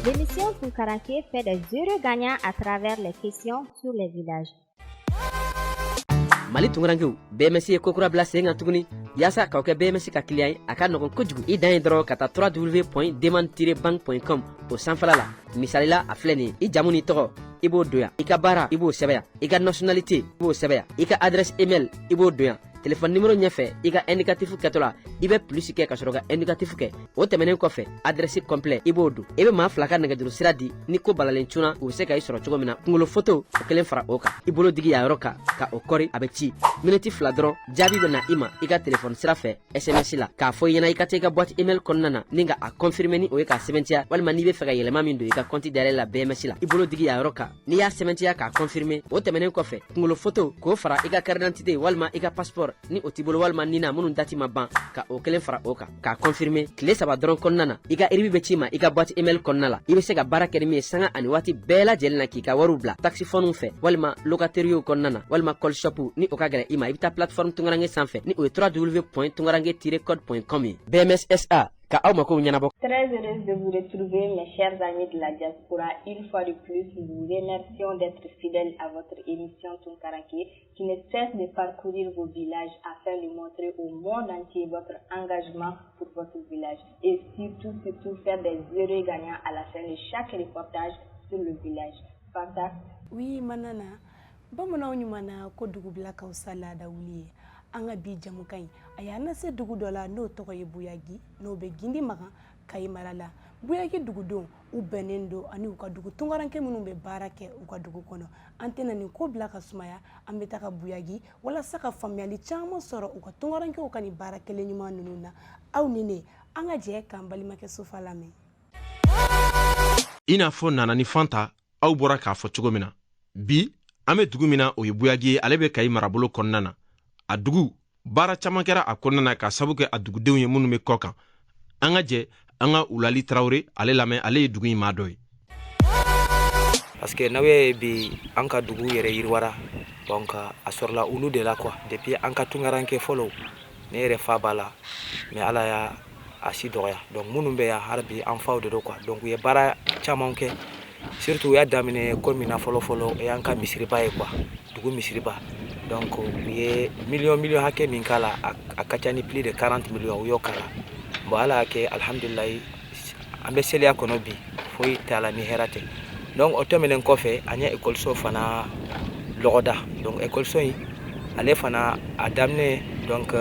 L'émission Tunkaraké fait des heureux gagnants à travers les questions sur les villages. Mali tungarangew BMC kokura bla senga tuguni yasa ka BMC ka client aka nogon kojugu i dan dro kata www.demand-bank.com o sanfala la misalila a fleni i jamuni togo ibo doya ika bara ibo sebeya ika nationalité ibo sebeya ika adresse email ibo doya téléphone numéro ɲɛfɛ i ka indicatif kɛtɔla i bɛ plus kɛ ka sɔrɔ ka indicatif kɛ o tɛmɛnen kɔfɛ adresse complet i b'o don i bɛ maa fila ka nɛgɛjuru sira di ni ko balalen cuna u bɛ se ka i sɔrɔ cogo min na kungolo photo o kelen fara o kan i bolo digi a yɔrɔ kan ka o kɔri a bɛ ci miniti fila dɔrɔn jaabi bɛ na i ma i ka téléphone sira fɛ SMS la k'a fɔ i ɲɛna i ka taa i ka boîte email kɔnɔna na ni ka a confirmer ni o ye k'a sɛbɛntiya walima n'i bɛ fɛ ka yɛlɛma min don i ka compte dayɛlɛ la BMS la i bolo digi a yɔrɔ kan n'i y'a sɛbɛntiya k'a confirmer o tɛmɛnen kɔfɛ kungolo photo k'o fara i ka carte d'identité walima i ka passeport ni o t'i bolo walima nina minnu dati ma ban ka o kelen fara o kan k'a confirmer tile 3 dɔrɔn kɔnɔna na i ka RIB bɛ ci ma i ka boîte email kɔnɔna la i bɛ se ka baara kɛ ni min ye sanga ani waati bɛɛ lajɛlen na k'i ka wariw bila taxifoniw fɛ walima locataires kɔnɔna na walima call shop ni o ka gɛrɛ i ma i bɛ taa plateforme tungarange sanfɛ ni o ye www.tungarange-code.com ye BMS SA ka aw mako ɲɛnabɔ. Très heureuse de vous retrouver, mes chers amis de la diaspora. Une fois de plus, nous vous remercions d'être fidèles à votre émission Tunkaraké, qui ne cesse de parcourir vos villages afin de montrer au monde entier votre engagement pour votre village. Et surtout faire des heureux gagnants à la fin de chaque reportage sur le village. Fanta? Oui, manana. Bamananw ɲumana ko dugu bila ka fisa laada wuli ye. An ka bi jamukan ɲi a y'a lase dugu dɔ la n'o tɔgɔ ye Buyagi n'o bɛ Gindi Magan Kayi mara la. Buyagi dugudenw u bɛnnen don ani u ka dugu tungaranke minnu bɛ baara kɛ u ka dugu kɔnɔ. An tɛna nin ko bila ka sumaya an bɛ taga Buyagi walasa ka faamuyali caman sɔrɔ u ka tungarankew ka nin baara kelen ɲuman ninnu na. Aw ni ne an ka jɛ k'an balimakɛ Sofa lamɛn. I n'a fɔ Nana ni Fanta aw bɔra k'a fɔ cogo min na bi an bɛ dugu min na o ye Buyagi ye ale bɛ Kayi marabolo kɔnɔna na. A dugu baara caman kɛra a kɔnɔna na ka sabu kɛ a dugudenw ye minnu bɛ kɔ kan an ka jɛ an ka Ulali Tarawele ale lamɛn ale ye dugu in maa dɔ ye. Parce que n'aw ye bi an ka dugu yɛrɛ yiriwara donc a sɔrɔla olu de la quoi depuis an ka tungaranke fɔlɔ ne yɛrɛ fa b'a la mais ala y'a a si dɔgɔya donc minnu bɛ yan hali an faw de don quoi donc u ye baara caman kɛ surtout u y'a daminɛ ko min na fɔlɔ o y'an ka misiriba ye quoi dugu misiriba. Donc u ye million hakɛ min k'a la a ka ca ni plus de 40 millions u y'o k'a la bon ala y'a kɛ alhamdulilayi an bɛ seliya kɔnɔ bi foyi t'a la ni hɛrɛ tɛ donc o tɛmɛnen kɔfɛ an ye ekɔliso fana lɔgɔda donc ekɔliso in ale fana a daminɛ donc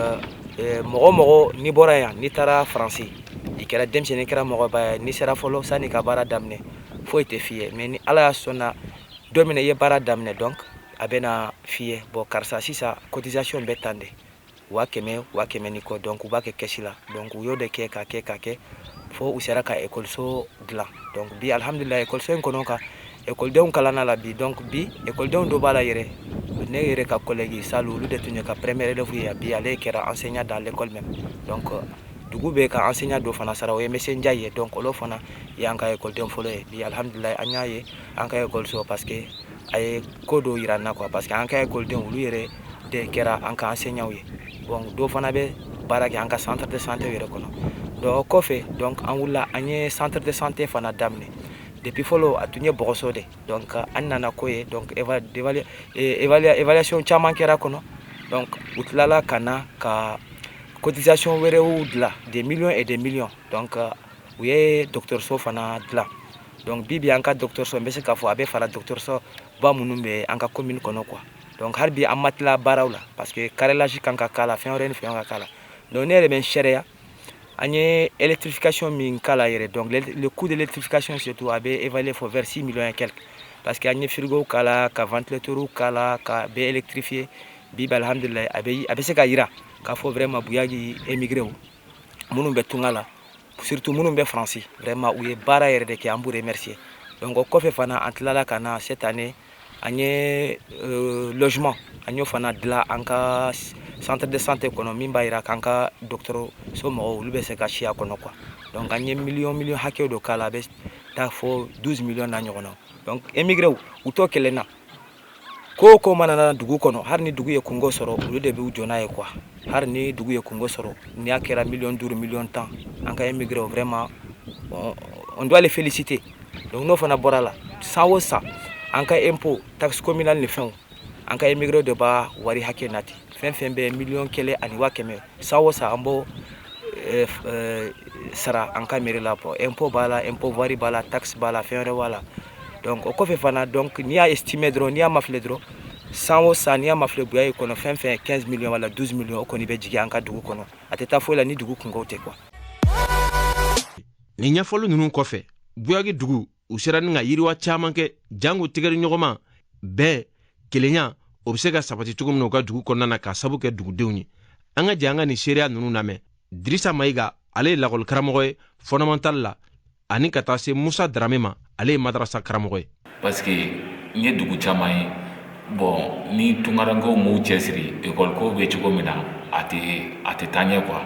mɔgɔ n'i bɔra yan n'i taara Faransi i kɛra denmisɛnnin kɛra mɔgɔba ye n'i sera fɔlɔ sanni ka baara daminɛ foyi tɛ f'i ye mais ni ala y'a sɔnna don min na i ye baara daminɛ donc a bɛna f'i ye bon karisa sisan cotisation bɛ tan de 100 ni kɔ donc u b'a kɛ kɛsi la donc u y'o de kɛ ka kɛ fo u sera ka ekɔliso dilan donc bi alhamdulilayi ekɔliso in kɔnɔ ka ekɔlidenw kalanna la bi donc bi ekɔlidenw dɔ b'a la yɛrɛ ne yɛrɛ ka collègue Salu olu de tun ye ka première élève ye bi ale kɛra enseignant dans l'école même donc dugu bɛ ka enseignant dɔ fana sara o ye Monsieur Ndiaye ye donc olu fana y'an ka ekɔliden fɔlɔ ye bi alhamdulilayi an y'a ye an ka ekɔliso parce que a ye ko dɔ yira n na quoi parce que an ka ekɔliden olu yɛrɛ de kɛra an ka enseignant ye bon dɔ fana bɛ baara kɛ an ka centre de santé yɛrɛ kɔnɔ donc o kɔfɛ donc an wulila an ye centre de santé fana daminɛ depuis fɔlɔ a tun ye bɔgɔso de donc an nana ko ye donc évaluation caman kɛra kɔnɔ donc u tilala ka na ka cotisation wɛrɛw dilan des millions et des millions donc u ye dɔgɔtɔrɔso fana dilan donc bibi an ka dɔgɔtɔrɔso n bɛ se k'a fɔ a bɛ fara dɔgɔtɔrɔso ba minnu bɛ an ka commune kɔnɔ quoi donc hali bi an ma tila baaraw la parce que carrelage kan ka k'a la fɛn wɛrɛ ni fɛn ka k'a la donc ne yɛrɛ bɛ n sariya an ye électrification min k'a la yɛrɛ donc le coût de l'électrification surtout a bɛ évalué fo vers 6 millions et quelques parce que an ye frigo k'a la ka ventilateur k'a la ka bɛ électrifié bibi alhamdulilayi a bɛ se ka yira k'a fɔ vraiment Buyagi émigré minnu bɛ tunga la surtout minnu bɛ Faransi vraiment u ye baara yɛrɛ de kɛ an b'u remercier donc o kɔfɛ fana an tilala ka na cette année an ye logement an y'o fana dilan an ka centre de santé kɔnɔ min b'a yira k'an ka dɔgɔtɔrɔso mɔgɔw olu bɛ se ka si a kɔnɔ quoi donc an ye million hakɛw dɔ k'a la a bɛ taa fɔ 12 millions na ɲɔgɔn na donc émigré u t'o kelen na ko mana na dugu kɔnɔ hali ni dugu ye kungo sɔrɔ olu de b'u jɔ n'a ye quoi hali ni dugu ye kungo sɔrɔ ni a kɛra 5 millions 10 millions an ka émigré vraiment on doit les féliciter donc n'o fana bɔra la san o san an ka impôt taxe communale ni fɛnw an ka émigré de b'a wari hakɛ nati fɛn fɛn bɛ miliyɔn 1,500,000 san o san an b'o sara an ka mairie la bɔ impôt b'a la impôt voirie b'a la taxe b'a la fɛn wɛrɛ b'a la donc o kɔfɛ fana donc n'i y'a estimé dɔrɔn n'i y'a mafilɛ dɔrɔn san o san n'i y'a mafilɛ buya kɔnɔ fɛn fɛn 15 millions wala 12 millions o kɔni bɛ jigin an ka dugu kɔnɔ a tɛ taa foyi la ni dugu kungow tɛ quoi. Ni ɲɛfɔli ninnu kɔfɛ Buyagi dugu u sera ni ka yiriwa caman kɛ jango tigɛri ɲɔgɔnma bɛɛ kelenya o bɛ se ka sabati cogo min na u ka dugu kɔnɔna na ka sabu kɛ dugudenw ye. An ka jɛ an ka nin seereya ninnu lamɛn. Dirisa Mayiga ale ye lakɔli karamɔgɔ ye fondamental la ani ka taa se Musa Darame ma ale ye madrasa karamɔgɔ ye. Parce que n ye dugu caman ye bon ni tunkarankew m'u cɛsiri école ko bɛ cogo min na a tɛ taa ɲɛ quoi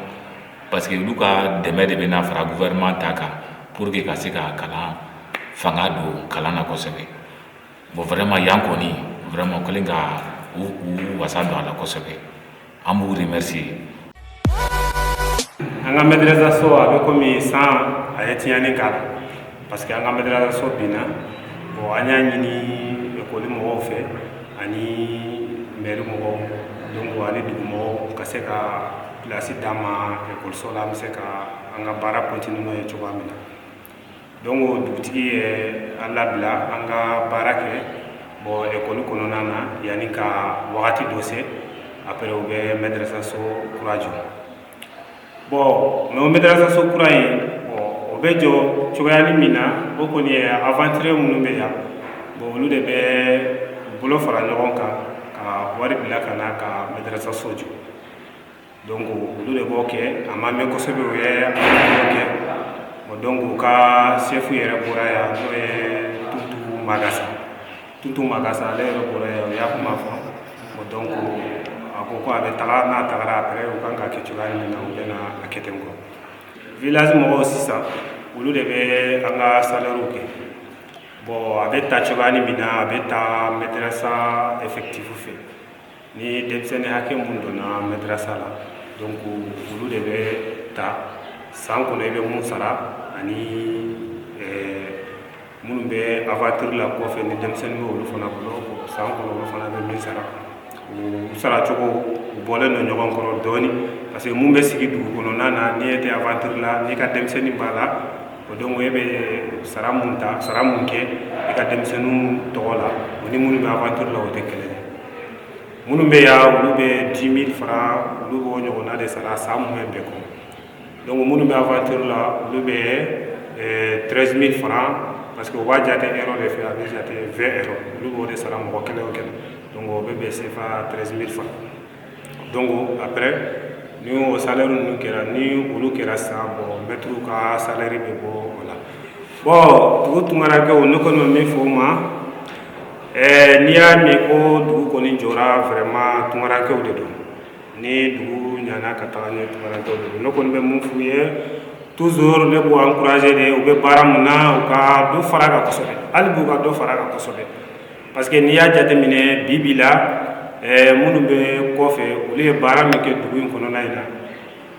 parce que olu ka dɛmɛ de bɛna fara gouvernement ta kan pour que ka se ka kalan fanga don kalan na kosɛbɛ bon vraiment yan kɔni vraiment kɛlen ka u wasa don a la kosɛbɛ an b'u remercier. An ka madrasa so a bɛ komi san a ye tiɲɛni k'a la parce que an ka madrasa so binna bon an y'a ɲini école mɔgɔw fɛ ani mairie mɔgɔw donc ani dugumɔgɔw ka se ka place d'an ma école so la an bɛ se ka an ka baara continuer n'o ye cogoya min na donc dugutigi ye an labila an ka baara kɛ bon école kɔnɔna na yanni ka wagati dɔ se après u bɛ madrasa so kura jɔ bon mais o madrasa so kura in bon o bɛ jɔ cogoyani min na o kɔni ye aventurier minnu bɛ yan bon olu de bɛ bolo fara ɲɔgɔn kan ka wari bila ka na ka madrasa so jɔ donc olu de b'o kɛ a ma mɛn kosɛbɛ u ye a kɛ bon donc u ka chef yɛrɛ bɔra yan n'o ye Tutu Magasa ale yɛrɛ bɔra yan o y'a kuma fɔ bon donc a ko ko a bɛ taga n'a tagara après u kan ka kɛ cogoya min na u bɛ na a kɛ ten quoi village mɔgɔw sisan olu de bɛ an ka salaire kɛ bon a bɛ ta cogoya min na a bɛ ta madrasa effectif fɛ ni denmisɛnnin hakɛ mun donna madrasa la donc olu de bɛ ta san kɔnɔ i bɛ mun sara ani minnu bɛ aventure la kɔfɛ ni denmisɛnnin bɛ olu fana bolo san kɔnɔ olu fana bɛ min sara u sara cogo u bɔlen don ɲɔgɔn kɔrɔ dɔɔni parce que mun bɛ sigi dugu kɔnɔna na n'i tɛ aventure la n'i ka denmisɛnnin b'a la o donc e bɛ sara mun kɛ i ka denmisɛnninw tɔgɔ la o ni minnu bɛ aventure la o tɛ kelen ye minnu bɛ yan olu bɛ 10 000 francs olu b'o ɲɔgɔnna de sara san mun bɛ bɛɛ kɔnɔ donc minnu bɛ aventure la olu bɛ 13 000 francs parce que o b'a jate euro de fɛ a bɛ jate 20 euros olu b'o de sara mɔgɔ kelen o kelen donc o bɛ bɛn CFA 13 000 francs donc après ni o salaire ninnu kɛra ni olu kɛra sisan bon maître ka salaire bɛ bɔ o la bon dugu tunkarakɛw ne kɔni bɛ min fɔ o ma n'i y'a mɛn ko dugu kɔni jɔra vraiment tunkarakɛw de don ni dugu ɲana ka taga ɲɛ tunkarakɛw de don ne kɔni bɛ mun f'u ye toujours ne b'u encourager de u bɛ baara mun na u ka dɔ fara kan kosɛbɛ hali b'u ka dɔ fara kan kosɛbɛ parce que n'i y'a jateminɛ bi la minnu bɛ kɔfɛ olu ye baara min kɛ dugu in kɔnɔna in na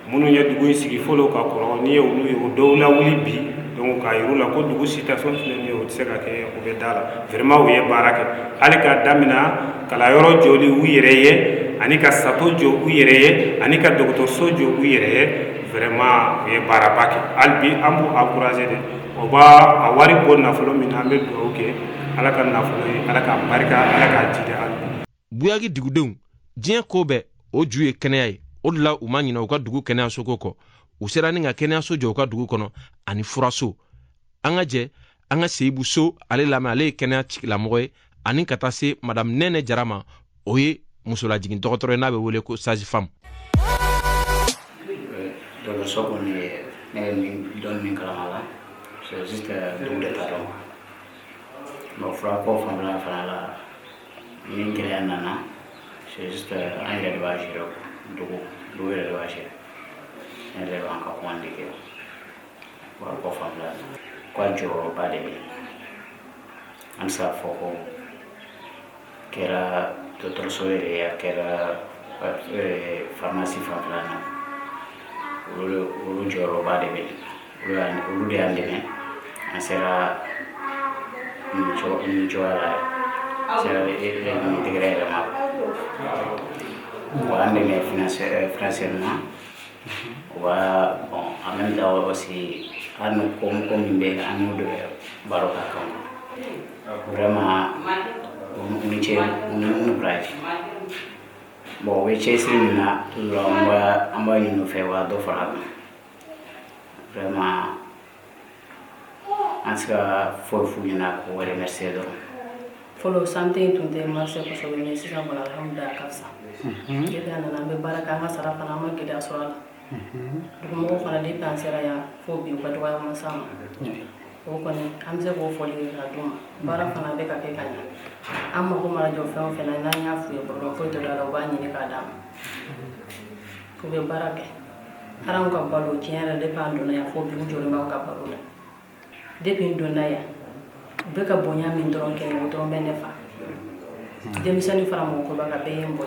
minnu ye dugu in sigi fɔlɔ ka kɔrɔ n'i ye olu ye o dɔw lawuli bi donc k'a yir'u la ko dugu situation filɛ nin ye o tɛ se ka kɛ o bɛ da la vraiment u ye baara kɛ hali k'a daminɛ kalanyɔrɔ jɔli u yɛrɛ ye ani ka sato jɔ u yɛrɛ ye ani ka dɔgɔtɔrɔso jɔ u yɛrɛ ye vraiment u ye baaraba kɛ hali bi an b'u encourager de o b'a a wari bɔ nafolo min na an bɛ dugawu kɛ ala ka nafolo ye ala ka barika ala ka jide hali bi. Buyagi dugudenw diɲɛ ko bɛɛ o ju ye kɛnɛya ye o de la u ma ɲinɛ u ka dugu kɛnɛyaso ko kɔ u sera ni ka kɛnɛyaso jɔ u ka dugu kɔnɔ ani furaso an ka jɛ an ka Seyibu So ale lamɛn ale ye kɛnɛya tigilamɔgɔ ye ani ka taa se madame Nɛnɛ Jara ma o ye musolajigin dɔgɔtɔrɔ ye n'a bɛ wele ko sage-femme. dɔgɔtɔrɔso kɔni ne ye dɔɔni min kalama la c'est juste dugu de t'a dɔn bon furako fanfɛla fana la ni gɛlɛya nana c'est juste an yɛrɛ de b'a gérer dugu yɛrɛ de b'a gérer ne yɛrɛ b'an ka commande kɛ furako fanfɛla la ko a jɔyɔrɔba de bɛ an tɛ se k'a fɔ ko kɛra dɔgɔtɔrɔso yɛrɛ ye a kɛra pharmacie fanfɛla na olu jɔyɔrɔba de bɛ olu de y'an dɛmɛ an sera menjual intégré voilà mais financièrement bon en même temps aussi comme bien à nous de baroka vraiment on bon we chasing na lomba amba ñu fe wa do fa vraiment anska fu na ko wala merci do follow something to the marché ko so ni sisa bala alhamdulillah kafsa gida na be baraka ma sarafa na ma gida so ala mo fana de pensera ya fo bi ko to wa ma sama ko ko ni amse ko fo li ra dum bara fana be ka ke kanya amma ko mara jo fa fa na nya fu yo ko ko to da ba ni ka dam ko be baraka aran ko balo tiara de pando na ya fo bi jo ma ka balo depuis ndona ya beka bonya min doron ke no doron bene fa demisani fara mo ko baka be yembo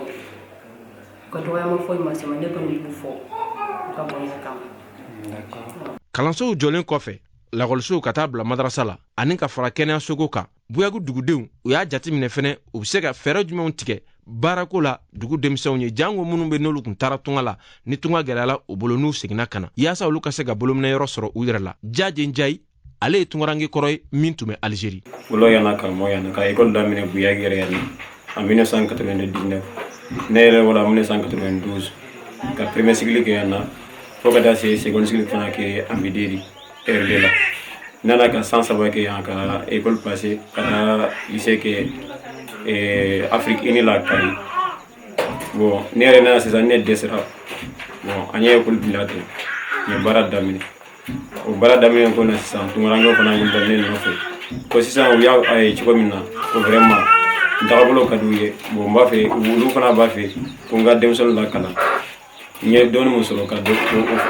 ko to ya mo foy ma se ma ne ko ni bu fo ka bonya kam kalansow jɔlen kɔfɛ lakɔlisow ka taa bila madarasa la ani ka fara kɛnɛyasogo kan buyagu dugudenw u y'a jateminɛ fɛnɛ u be se ka fɛɛrɛ jumɛnw tigɛ baarako la dugu denmisɛnw ye jango minnu be n'olu kun taara tunga la ni tunga gɛlɛyala u bolo n'u seginna ka na yaasa olu ka se ka bolominɛyɔrɔ sɔrɔ u yɛrɛ la jaje njayi ale ye tungarange kɔrɔ ye min tun bɛ Algérie. Fɔlɔ yana karamɔgɔ yana ka école daminɛ Buyagi yɛrɛ yana en 1999 ne yɛrɛ wala 1992 ka premier cycle kɛ yana fo ka taa se seconde cycle fana kɛ Ambederi RD la nana ka san saba kɛ yan ka école passé ka taa lycée kɛ Afrique Unie la Kayi bon ne yɛrɛ nana sisan ne dɛsɛra bon an ye école bila ten n ye baara daminɛ o baara daminɛ ko na sisan tungarange fana wulila ne nɔfɛ ko sisan u y'a ye cogo min na ko vraiment n tagabolo ka d'u ye bon n b'a fɛ olu fana b'a fɛ ko n ka denmisɛnninw lakalan n ye dɔɔni min sɔrɔ ka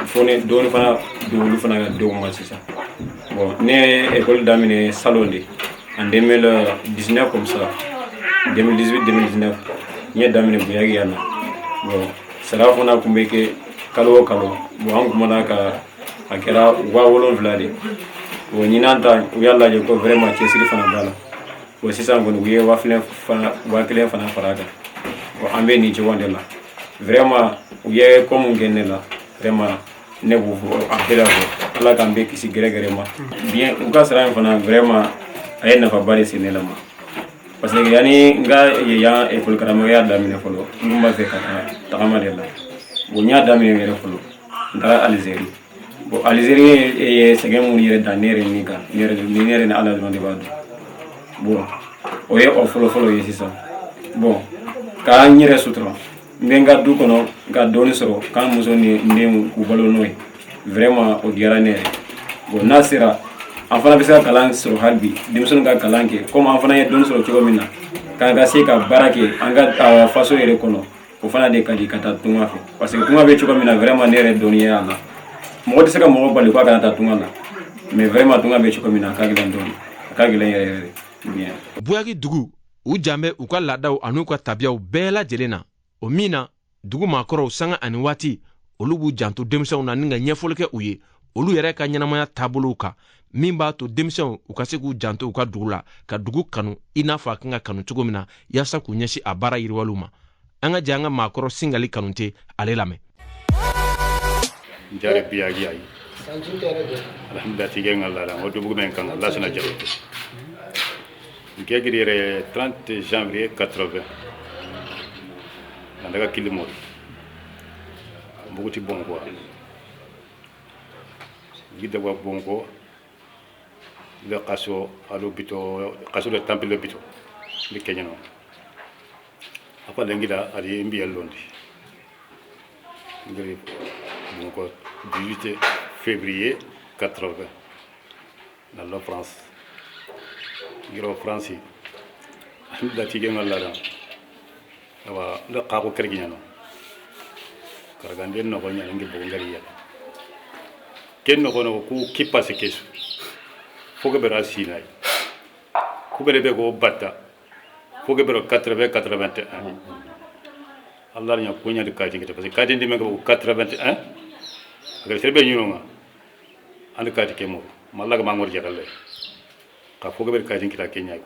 fo ne dɔɔni fana di olu fana ka denw ma sisan bon ne ye école daminɛ salon de en 2019 comme ça 2018-2019 n ye daminɛ Buyagi yan na bon sara fana tun bɛ kɛ kalo o kalo bon an kumana ka a kɛra 70,000 de bon ɲinan ta u y'a lajɛ ko vraiment cɛsiri fana b'a la bon sisan kɔni u ye 1,000 fana fara a kan bon an bɛ nin cogo de la vraiment u ye ko mun kɛ ne la vraiment ne b'u fɔ a bɛɛ la fɔ ala k'an bɛɛ kisi gɛrɛgɛrɛ ma bien u ka sara in fana vraiment a ye nafaba de se ne la ma parce que yani n ka yan école karamɔgɔya daminɛ fɔlɔ n tun b'a fɛ ka tagama de la bon n y'a daminɛ yɛrɛ fɔlɔ n taara Algérie bon Algérie ye sɛgɛn mun yɛrɛ da ne yɛrɛ min kan ne yɛrɛ ni ala dɔrɔn de b'a dɔn bon o ye o fɔlɔ ye sisan bon k'an yɛrɛ sutura n bɛ n ka du kɔnɔ ka dɔɔni sɔrɔ k'an muso ni n denw k'u balo n'o ye vraiment o diyara ne yɛrɛ bon n'a sera an fana bɛ se ka kalan sɔrɔ hali bi denmisɛnninw ka kalan kɛ komi an fana ye dɔɔni sɔrɔ cogo min na k'an ka se ka baara kɛ an ka faso yɛrɛ kɔnɔ o fana de ka di ka taa tunga fɛ parce que tunga bɛ cogo min na vraiment ne yɛrɛ dɔɔni ye a la mɔgɔ tɛ se ka mɔgɔ bali k'a kana taa tunga la mais vraiment tunga bɛ cogo min na a ka gɛlɛn dɔɔni a ka gɛlɛn yɛrɛ bien. Buyagi dugu u jan bɛ u ka laadaw an'u ka tabiyaw bɛɛ lajɛlen na o min na dugu maakɔrɔw sanga ani waati olu b'u janto denmisɛnw na ni ka ɲɛfɔli kɛ u ye olu yɛrɛ ka ɲɛnamaya taabolow kan min b'a to denmisɛnw u ka se k'u janto u ka dugu la ka dugu kanu i n'a fɔ a kan ka kanu cogo min na yaasa k'u ɲɛsin a baara yiriwaliw ma an ka jɛ an ka maakɔrɔ Singali Kanute ale lamɛn. Jare Buyagi ayi alhamdulillah tige ngalla la ngodo bugu men kan Allah suna jabe ngegiri re 30 janvier 80 ndaga kilimo bugu ti bongo gida wa bongo le qaso alo bito qaso le temple le bito le kenyano apa lengida ali mbiyal londi ngiri bongo 18 février 80 dans la France giro France da tige ngalla da wa le qaqo kerginyano karagande no ko nyala ngi bo ngari ya ken no kono ku kipase kesu foga bera sinay ku bere be go batta foga bero 80 81 Allah nya ko nya de kati ngite parce que kati ndi me ko 81 agar serbe nyuno nga and kati kemo malaga mangor jaralle ka foga ber kajin kita Kenya ko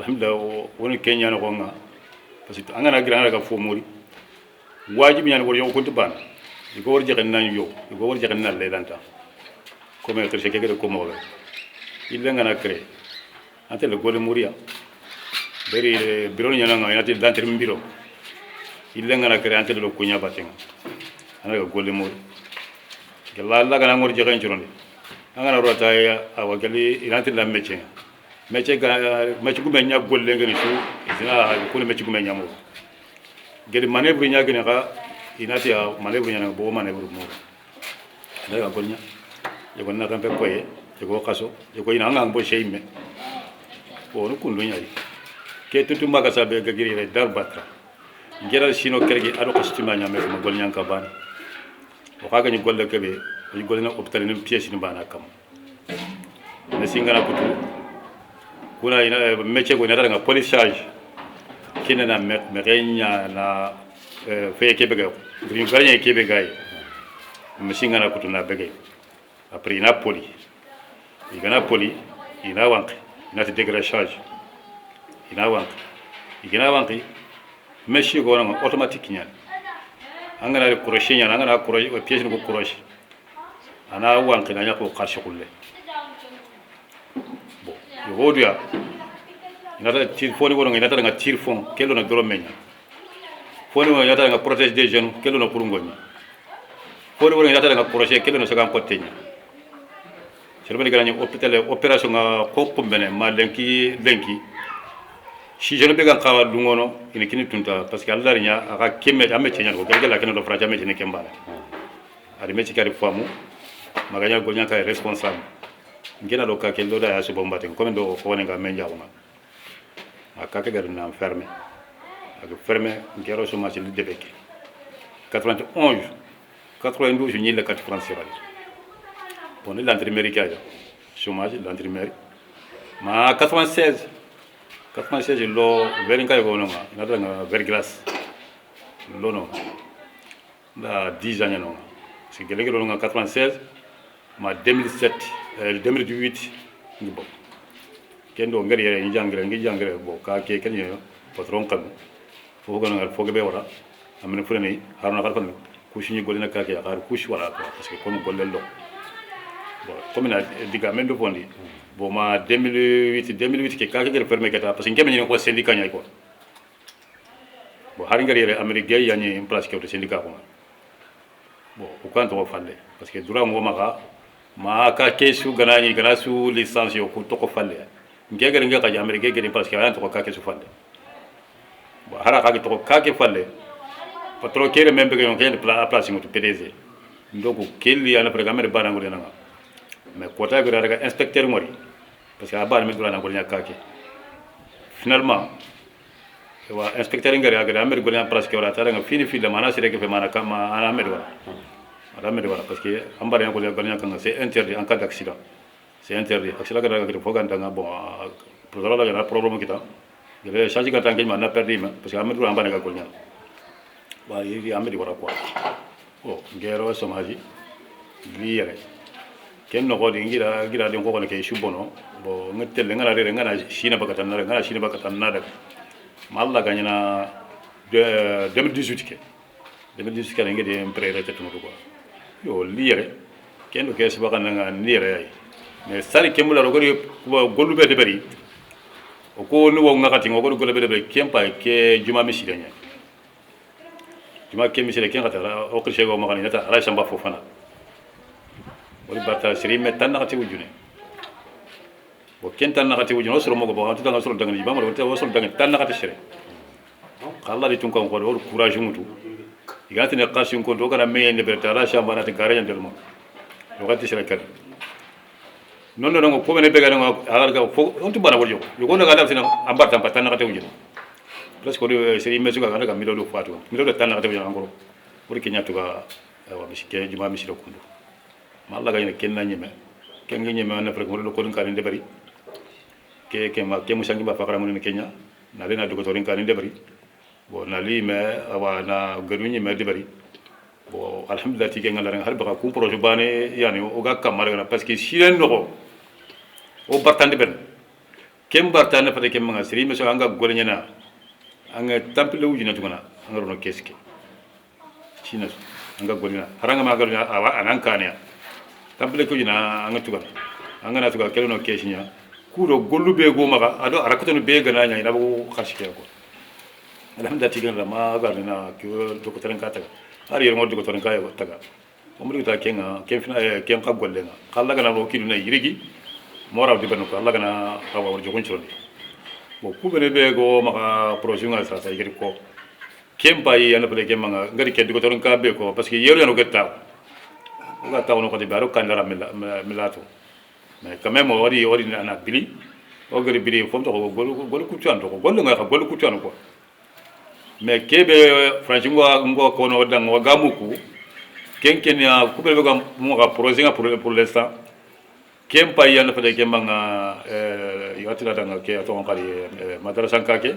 alhamdulillah woni Kenya no gonga parce que angana gira ga fo mori wajibi ñaan wor yo ko tibana ko wor jaxen nañ yo ko wor jaxen na le danta ko me terse ke ko mo il ngana créer ante le gole moria beri biro ñana nga ina te danter mbiro il ngana créer ante le kunya batenga ana ga gole mori gella la gana ngor jaxen ci ronde angana rota ya awagali ina te la métier ku me nya golle ngani su ina ko le métier ku me nya mo gedi manevre nya gene ga inati ya manevre nya bo manevre mo daga golnya e gonna kan pe koye e go kaso e ko ina ngam bo sheyme o no kundu nya ke tutu maga sabe ga giri re dar batra ngera sino kergi ado costume nya me mo golnya ka ban o kaga ni golle kebe ni golle na hôpital ni pièce ni bana kam na singana kutu kuna ina métier go na nga policiage kina na merenya na fe kebe ga green garnya kebe ga machine na kutu na bege après ina poli igana poli ina wank ina te dégrachage ina wank meshi go na automatique nya angana crochet nya angana crochet pièce ko crochet ana wank na nya ko kharshi kulle bon yodia inata tir foni wono inata nga tir fond kelo na doro menya foni wono inata nga protège des jeunes kelo na kurungonya foni wono inata nga projet kelo na sagan kotenya serbani garanya hôpital opération nga ko mbene ma lenki si je ne peux pas kawa dungono ina kini tunta parce que Allah nya aka kemme amme cenya ko gela keno do fraja me cenya kembala ari me cikari famu maganya gonya ka responsable ngena do ka kelo da ya so bombate ko ndo ko wona nga menja ko akake gar na fermé ak fermé ngero so ma ci li debek 91 92 ni le 4 francs CFA bon l'entrée américaine chômage l'entrée ma 96 lo veringa ko no ma na verglas lo no da 10 ans no c'est que le 96 ma 2007 2018 ni bon kendo ngari yere ni jangre bo ka ke kenyo patron kan fo ga ngal fo ga be wara amene fulani haruna farfan ku shini golina ka ke har ku shi wala parce que comme golel lo bon comme na diga mendo fondi bo ma 2008 ke ka ke permet kata parce que ngem ni ko syndicat nyay ko bo har ngari yere amerique ya ni en place ke to syndicat ko bon ko kan to falle parce que dura ngo ma ka ke su ganani gana su licence yo ko to ko falle ngegere ngega ka jamere ngegere parce que an to ka ke su falle bo hara ka to ka ke falle patro kere membe ke on ken place mutu PDG ndoko kelli ana programme bana ngol nanga mais kota go daga inspecteur mori parce que abana me dura na ngol nyaka ke finalement wa inspecteur ngari aga amer go na place ke wala tara nga fini fil mana sire ke fe mana kama ana amer wala parce que ambare ngol go nyaka nga c'est interdit en cas d'accident c'est interdit accident ga daga ke foga ndanga bon produit la ga problème kita gele change ga tangi mana perdi ma parce que amer dura ambane ga go nyaka ba yi amer wala quoi o ngero somaji liere ken no godi ngira de ko ke shubono bo ngetel ngala re ngana shina bakatan na daga malla ganyana 2018 ke 2018 ke ngede emprere tetuno ko yo liere ken do ke subaka nga liere ay mais sari kemula ro gollu be de bari o ko no wo ngakati ngo gollu be de bari kempa ke juma misirenya juma ke misire ken kata o khirche go magani nata ala samba fofana wali barta siri metan nakati wujune bo ken tan nakati wujune o soro mo go bo tan soro dangani ba mo o soro dangani tan nakati sire khalla di tun ko o courage mutu igati ne qasim ko do kana me ne berta ala samba nata garayan del mo do gati sire kan non non ko ne be ga ngo ala ga fo on tu bana woljo yo ko na ga dal sina ambarta tan nakati wujune presque o siri mesu ga ga mi do fatu mi do tan nakati wujune angoro pour que nyatu ga wa biske juma mi sire kundu malla ga ken na nyeme ken ngi nyeme na frek mo ko dun kan de bari ke ma ke musangi ba fakara mo ni Kenya na le na do ko torin kan de bari bo na li me awa na ganu nyeme de bari bo alhamdulillah ti ke ngala har ba ko projet bane yani o ga kamara na parce que si len no o bartande ben kem bartande fata kem nga siri meso anga golnyana anga tampile wujina tugana anga rono keske china anga golina haranga ma golina anankania tampile ko jina anga tugana anga na tuga kelno kesinya kuro gollu be go maga ado arakotonu be gana nya ina bo khashike ko alhamdulillah tigan ma garna ko to ko tan kata ari yer ngod ko tan kay ko taga omri ta kenga kemfina kem ka gollenga kala gana bo kiduna yirigi mora di banu ko Allah gana awa warjo kun choni bo ku bene be go maka projet ngal sa yiri ko kem bayi yana pele kem nga ngari keddi ko tan ka be ko parce que yeru yano getta nga taw no ko di baro kan dara milato mais quand même ori na bili o gari bili fom to ko gol ku tuan to ko gol nga gol ku tuan ko mais kebe franchement ngo ko no dang wa gamuku kenken ya ku be go mo ga projet nga pour l'instant kem pa yana fede kem nga yatila danga ke to on kali madrasa kake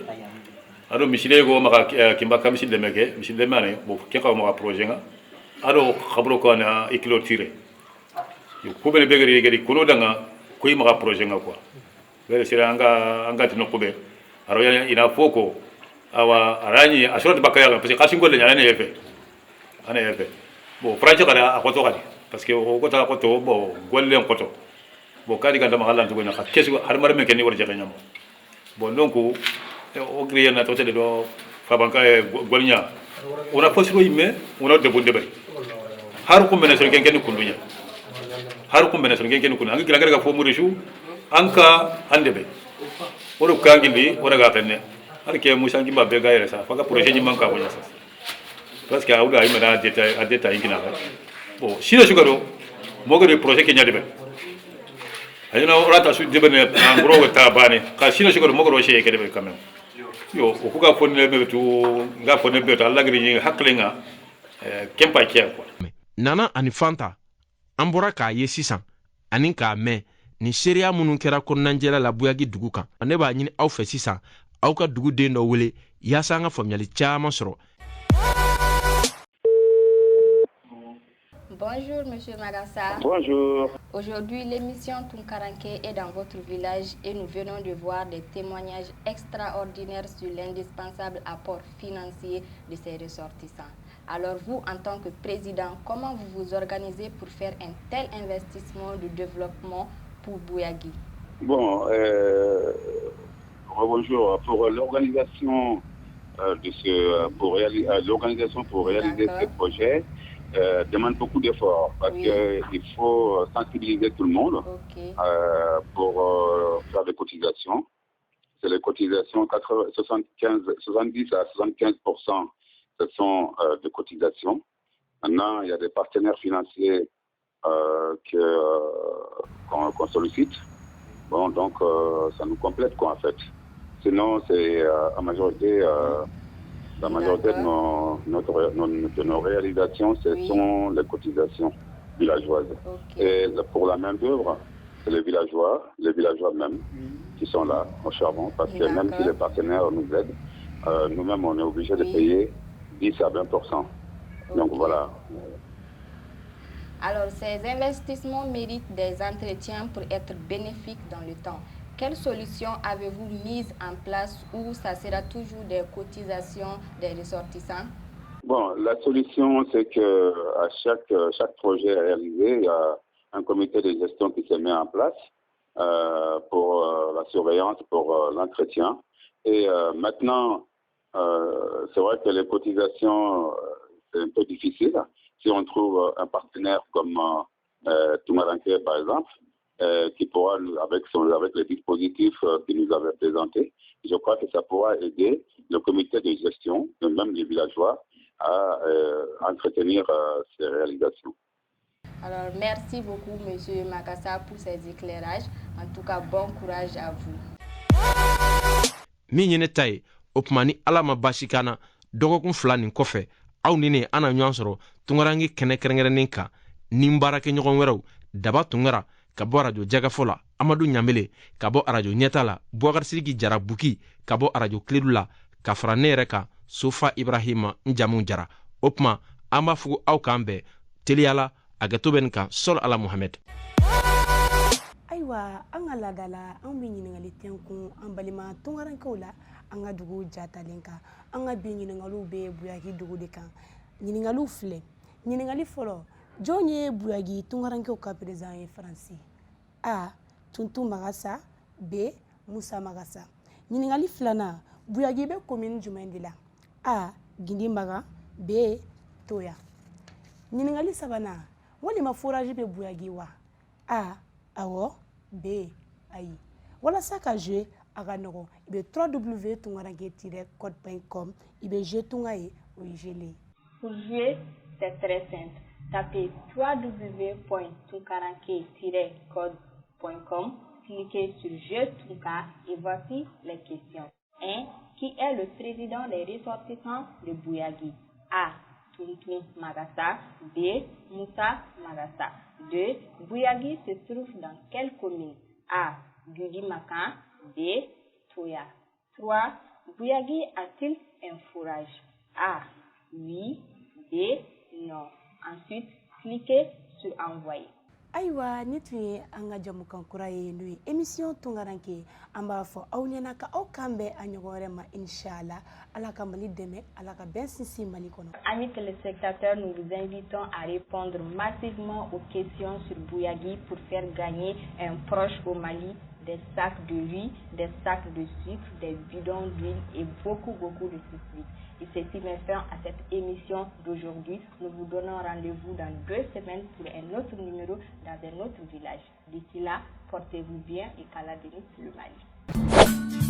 ado misile go maka kimba kam misile meke misile mane bo ke ko mo ga projet nga ado khabro ko na éclôturer yo ko be begeri geri ko danga ko yi maka projet nga quoi bele sira anga tino ko be aro ya ina foko awa arani assurat bakaya parce que kasi ngol nyane yefe ana yefe bo franche kada akoto kadi parce que o kota akoto bo golle akoto bo kadi ganda ma halan to gona kesu har mar men kenni warje kanyam bo donc o griya na to tele do fa banka e golnya ona fosro yimme ona de bonde bari har ko mena so kenni kundunya har ko mena so kenni kundunya ngi kila ga fo murishu anka hande be oro kangindi ora ga tenne har ke musangi ba be ga yere sa fa ga projet ni manka ko nyasa parce que awda ay mena deta ingina bo sino sugaro mo ga de projet ke nyade be ayina rata su debene en gros ta bane ka sino sugaro mo ga roche ke de quand même yo o ku ga fonne be tu ga fonne be to Allah gari ni haklenga kempa kiya ko nana ani fanta ambora ka yesisan ani ka me ni sheria munun kera konnanjela la buyagi dugu kan ne ba nyini aw fe sisan aw ka dugu den do wele yasa nga famyali chama soro. Bonjour Monsieur Magassa. Bonjour. Aujourd'hui, l'émission Tunkaranke est dans votre village et nous venons de voir des témoignages extraordinaires sur l'indispensable apport financier de ces ressortissants. Alors vous, en tant que président, comment vous vous organisez pour faire un tel investissement de développement pour Bouyagui? Bon, bonjour. Pour l'organisation pour réaliser ce projet, demande beaucoup d'efforts parce qu'il faut sensibiliser tout le monde pour faire des cotisations. C'est les cotisations 70 à 75%, ce sont des cotisations. Maintenant, il y a des partenaires financiers qu'on sollicite. Bon, donc ça nous complète quoi en fait. Sinon, c'est la majorité de nos réalisations, ce sont les cotisations villageoises. Et pour la main d'œuvre, c'est les villageois même qui sont là au charbon, parce que même si les partenaires nous aident, nous-mêmes on est obligé de payer 10 à 20%. Donc voilà. Alors ces investissements méritent des entretiens pour être bénéfiques dans le temps. Quelles solutions avez-vous mises en place ou ça sera toujours des cotisations des ressortissants? Bon, la solution, c'est que à chaque projet réalisé, il y a un comité de gestion qui se met en place pour la surveillance, pour l'entretien. Et maintenant, c'est vrai que les cotisations, c'est un peu difficile. Si on trouve un partenaire comme Tunkaranke, par exemple, qui pourra, avec les dispositifs qu'il nous avait présentés, je crois que ça pourra aider le comité de gestion, et même les villageois, à entretenir ces réalisations. Alors, merci beaucoup, M. Magassa, pour ces éclairages. En tout cas, bon courage à vous. Minyene tay, opmani alama bashikana, dogokun flani kofe, aw nini ana nyansoro, Tunkaranke kene kerengerenin ka, nimbara ke nyogon weraw, daba tungara, kabo radio jagafola, Amadou Nyambele, kabo radio Nyetala, Bouakar Sidiki Jara Buki, kabo radio Klidula, kafra nereka, Sofa Ibrahima Njamu Jara, opma, amba fugu aw kambe, teliala, agatoben ka Sol Ala Mohamed. Aïwa, an ka laada la an bɛ ɲininkali tɛnkun an balima tunkarankew la an ka dugu jatalen kan. An ka bi ɲininkaliw bɛ Buyagi dugu de kan. Ɲininkaliw filɛ. Ɲininkali fɔlɔ, jɔn ye Buyagi tunkarankew ka président ye Faransi? A. Tuntu Magasa. B. Musa Magasa. Ɲininkali filanan, Buyagi bɛ commune jumɛn de la? A. Gindi Maga. B. Toya. Ɲininkali sabanan, walima forage bɛ Buyagi wa? A. Awɔ. B. Ayi. Walasa ka jouer a ka nɔgɔn, i bɛ www.tunkaranke-code.com i bɛ jouer tunga ye, o ye gelé. Pour jouer, c'est très simple. Tapez www.tunkaranke-code.com, cliquez sur Jeu Tunka et voici les questions. 1. Qui est le président des ressortissants de Buyagi? A. Tuntu Magasa. B. Musa Magasa. 2. Buyagi se trouve dans quelle commune? A. Gudi Makan. B. Toya. 3. Buyagi a-t-il un fourrage? A. Oui. B. Non. Ensuite, cliquez sur Envoyer. Aïwa, ni tun ye an ka jamukan kura ye n'o ye émission Tunkaranke. An b'a fɔ aw ɲɛna ka aw kan bɛn a ɲɔgɔn wɛrɛ ma inchallah. Ala ka Mali dɛmɛ, Ala ka bɛn sinsin Mali kɔnɔ. Amis téléspectateurs, nous vous invitons à répondre massivement aux questions sur Buyagi pour faire gagner un proche au Mali des sacs de riz, des sacs de sucre, des bidons d'huile et beaucoup de ceci. Et ceci met fin à cette émission d'aujourd'hui. Nous vous donnons rendez-vous dans 2 semaines pour un autre numéro dans un autre village. D'ici là, portez-vous bien et qu'Allah bénisse le Mali.